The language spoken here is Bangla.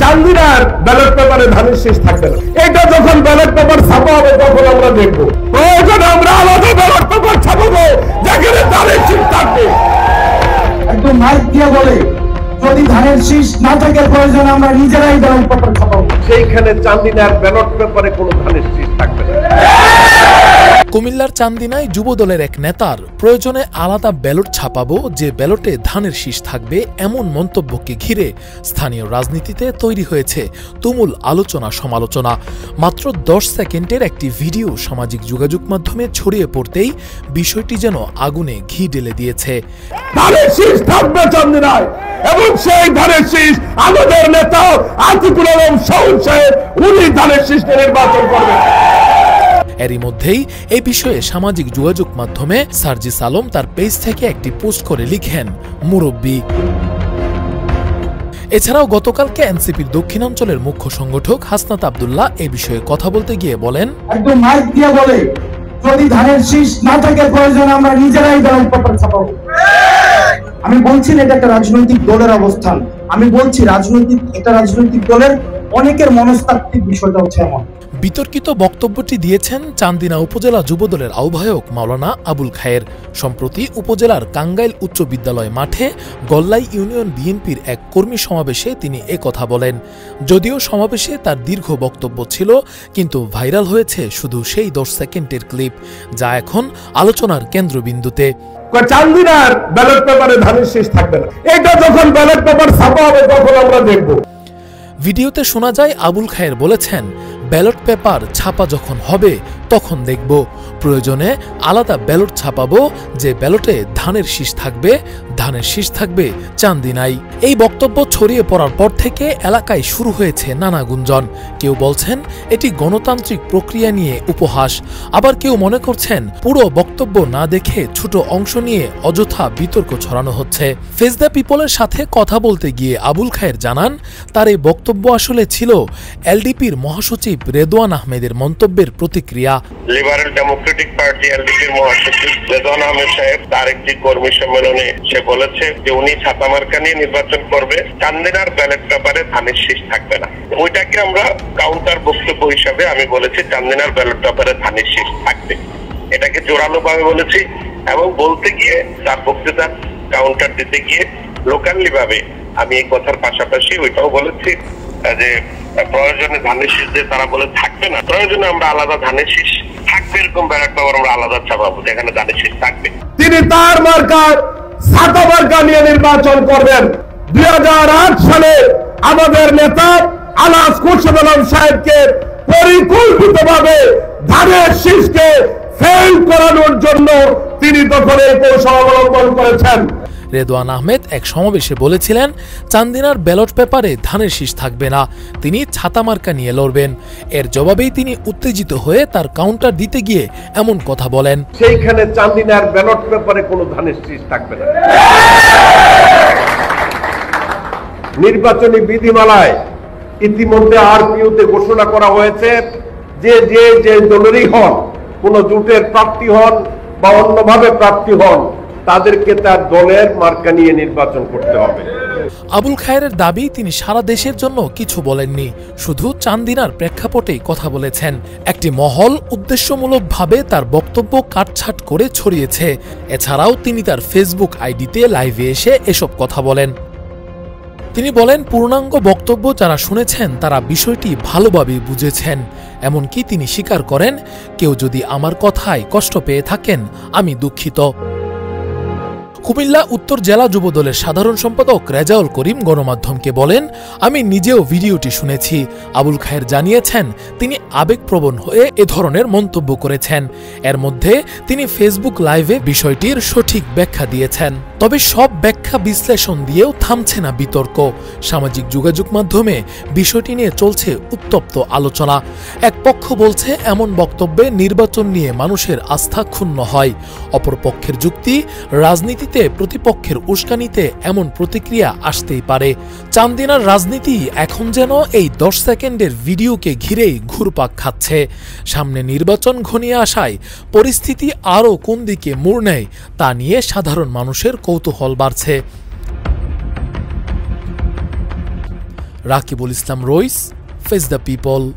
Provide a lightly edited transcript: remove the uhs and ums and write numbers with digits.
চান্দিনার ব্যালট পেপারে ধানের শীষ থাকবে না। এটা যখন ব্যালট পেপার ছাপা হবে তখন আমরা দেখবো, প্রয়োজনে আমরা আলাদা ব্যালট পেপার ছাপাবো যেখানে ধানের শীষ থাকবে। একদম মাইক দিয়ে বলে, যদি ধানের শীষ না থাকে প্রয়োজনে আমরা নিজেরাই ব্যালট পেপার ছাপাবো। সেইখানে চান্দিনার ব্যালট পেপারে কোনো ধানের শীষ থাকবে না। কুমিল্লার চান্দিনায় যুবদলের এক নেতার প্রয়োজনে আলাদা ব্যালট ছাপাবো যে ব্যালটে ধানের শীষ থাকবে এমন মন্তব্যকে ঘিরে স্থানীয় রাজনীতিতে তৈরি হয়েছে তুমুল আলোচনা সমালোচনা। মাত্র 10 সেকেন্ডের একটি ভিডিও সামাজিক যোগাযোগ মাধ্যমে ছড়িয়ে পড়তেই বিষয়টি যেন আগুনে ঘি ঢেলে দিয়েছে। ধানের শীষ থাকবে চান্দিনায়, এবং সেই ধানের শীষ আমাদের নেতা আতিকুল আলম শাওন সাহেব, উনি ধানের শীষ নির্বাচন করবেন। এরই মধ্যেই এই বিষয়ে সামাজিক যোগাযোগ মাধ্যমে সার্জিস আলম তার পেজ থেকে একটি পোস্ট করে লিখেন, মুরব্বী। এছাড়াও গতকালকে এনসিপির দক্ষিণাঞ্চলের মুখ্য সংগঠক হাসনাত আব্দুল্লাহ এ বিষয়ে কথা বলতে গিয়ে বলেন, একদম মাইক দিয়ে বলে, যদি ধানের শীষ না থাকে প্রয়োজনে আমরা নিজেরাই ব্যালট পেপার ছাপাবো। আমি বলছি না এটা একটা রাজনৈতিক দলের অবস্থান, আমি বলছি এটা রাজনৈতিক দলের অনেকের মনস্তাত্ত্বিক বিষয়টা হচ্ছে এমন। বিতর্কিত বক্তব্যটি দিয়েছেন চান্দিনা উপজেলা যুবদলের আহ্বায়ক মাওলানা আবুল খায়ের। সম্প্রতি উপজেলার কাঙ্গাইল উচ্চ বিদ্যালয় মাঠে গল্লাই ইউনিয়ন বিএনপির এক কর্মী সমাবেশে তিনি একথা বলেন। যদিও সমাবেশে তার দীর্ঘ বক্তব্য ছিল, কিন্তু ভাইরাল হয়েছে শুধু সেই 10 সেকেন্ডের ক্লিপ, যা এখন আলোচনার কেন্দ্রবিন্দুতে। চান্দিনার ব্যালট পেপারে ধানের শীষ থাকবে না। এটা যখন ব্যালট পেপার ছাপা হবে তখন আমরা দেখবো। ভিডিওতে শোনা যায় আবুল খায়ের বলেছেন, ব্যালট পেপার ছাপা যখন হবে তখন দেখব, প্রয়োজনে আলাদা ব্যালট ছাপাবো যে ব্যালটে ধানের শীষ থাকবে চান্দিনাই। এই বক্তব্য ছড়িয়ে পড়ার পর থেকে এলাকায় শুরু হয়েছে নানা গুঞ্জন। কেউ বলছেন এটি গণতান্ত্রিক প্রক্রিয়া নিয়ে উপহাস, আবার কেউ মনে করছেন পুরো বক্তব্য না দেখে ছোট অংশ নিয়ে অযথা বিতর্ক ছড়ানো হচ্ছে। ফেস দ্য পিপলের সাথে কথা বলতে গিয়ে আবুল খায়ের জানান, তার এই বক্তব্য আসলে ছিল এলডিপির মহাসচিব রেদওয়ান আহমেদের মন্তব্যের প্রতিক্রিয়া। লিবারেল ডেমোক্রেটিক পার্টি এলডিপির মহাসচিব রেদওয়ান আহমেদ সাহেব তার একটি কর্মী সম্মেলনে সে বলেছে যে উনি ছাতা মার্কা নিয়ে নির্বাচন করবে, চান্দিনার ব্যালট পেপারে ধানের শীষ থাকবে না। ওইটাকে আমরা কাউন্টার বক্তব্য হিসাবে আমি বলেছি চান্দিনার ব্যালট পেপারে ধানের শীষ থাকবে, এটাকে জোরালো ভাবে বলেছি। এবং বলতে গিয়ে তার বক্তৃতা কাউন্টার দিতে গিয়ে লোকালি ভাবে আমি এই কথার পাশাপাশি ওইটাও বলেছি যে প্রয়োজনে ধানের শীষ যে তারা বলে থাকবে না, প্রয়োজনে আমরা আলাদা ধানের শীষ থাকবে এরকম ব্যালট পেপার আমরা আলাদা ছাপাবো যেখানে ধানের শীষ থাকবে। তিনি তার মার্কার ছাতা মার্কা নিয়ে নির্বাচন করবেন। 2008 সালে আমাদের নেতা আলাস খুরশেদ আলম সাহেবকে পরিকল্পিতভাবে ধানের শীষকে ফেল করানোর জন্য তিনি তখন এই কৌশল অবলম্বন করেছেন। রেদওয়ান আহমেদ এক সমাবেশে বলেছিলেন, চান্দিনার ব্যালট পেপারে ধানের শীষ থাকবে না, তিনি ছাতা মার্কা নিয়ে লড়বেন। এর জবাবেই তিনি উত্তেজিত হয়ে তার কাউন্টার দিতে গিয়ে এমন কথা বলেন, সেইখানে চান্দিনার ব্যালট পেপারে কোনো ধানের শীষ থাকবে না। নির্বাচনী বিধিমালায় ইতিমধ্যে আরপিওতে ঘোষণা করা হয়েছে যে যে দলেরই হন, কোন জোটের প্রার্থী হন বা অন্যভাবে প্রার্থী হন, তাদেরকে তার দলের মার্কা নিয়ে নির্বাচন করতে হবে। আবুল খায়েরের দাবি, তিনি সারা দেশের জন্য কিছু বলেননি, শুধু চান্দিনার প্রেক্ষাপটেই কথা বলেছেন। একটি মহল উদ্দেশ্যমূলকভাবে তার বক্তব্য কাটছাট করে ছড়িয়েছে। এছাড়াও তিনি তার ফেসবুক আইডিতে লাইভে এসে এসব কথা বলেন। তিনি বলেন, পূর্ণাঙ্গ বক্তব্য যারা শুনেছেন তারা বিষয়টি ভালোভাবে বুঝেছেন। এমনকি তিনি স্বীকার করেন, কেউ যদি আমার কথায় কষ্ট পেয়ে থাকেন আমি দুঃখিত। কুমিল্লা উত্তর জেলা যুবদলের সাধারণ সম্পাদক রেজাউল করিম গণমাধ্যমকে বলেন, আমি নিজেও ভিডিওটি শুনেছি। আবুল খায়ের জানিয়েছেন তিনি আবেগপ্রবণ হয়ে এ ধরনের মন্তব্য করেছেন। এর মধ্যে তিনি ফেসবুক লাইভে বিষয়টির সঠিক ব্যাখ্যা দিয়েছেন। তবে সব ব্যাখ্যা বিশ্লেষণ দিয়েও থামছে না বিতর্ক। সামাজিক যোগাযোগ মাধ্যমে বিষয়টি নিয়ে চলছে উত্তপ্ত আলোচনা। এক পক্ষ বলছে এমন বক্তব্যে নির্বাচন নিয়ে মানুষের আস্থা ক্ষুণ্ণ হয়। অপরপক্ষের যুক্তি, রাজনীতিতে প্রতিপক্ষের উস্কানিতে এমন প্রতিক্রিয়া আসতেই পারে। চান্দিনার রাজনীতি এখন যেন এই 10 সেকেন্ডের ভিডিওকে ঘিরেই ঘুরপাক খাচ্ছে। সামনে নির্বাচন ঘনিয়ে আসায় পরিস্থিতি আরও কোন দিকে মোড় নেয় তা নিয়ে সাধারণ মানুষের কৌতূহল বাড়ছে। রাকিবুল ইসলাম রইস, ফেস দ্য পিপল।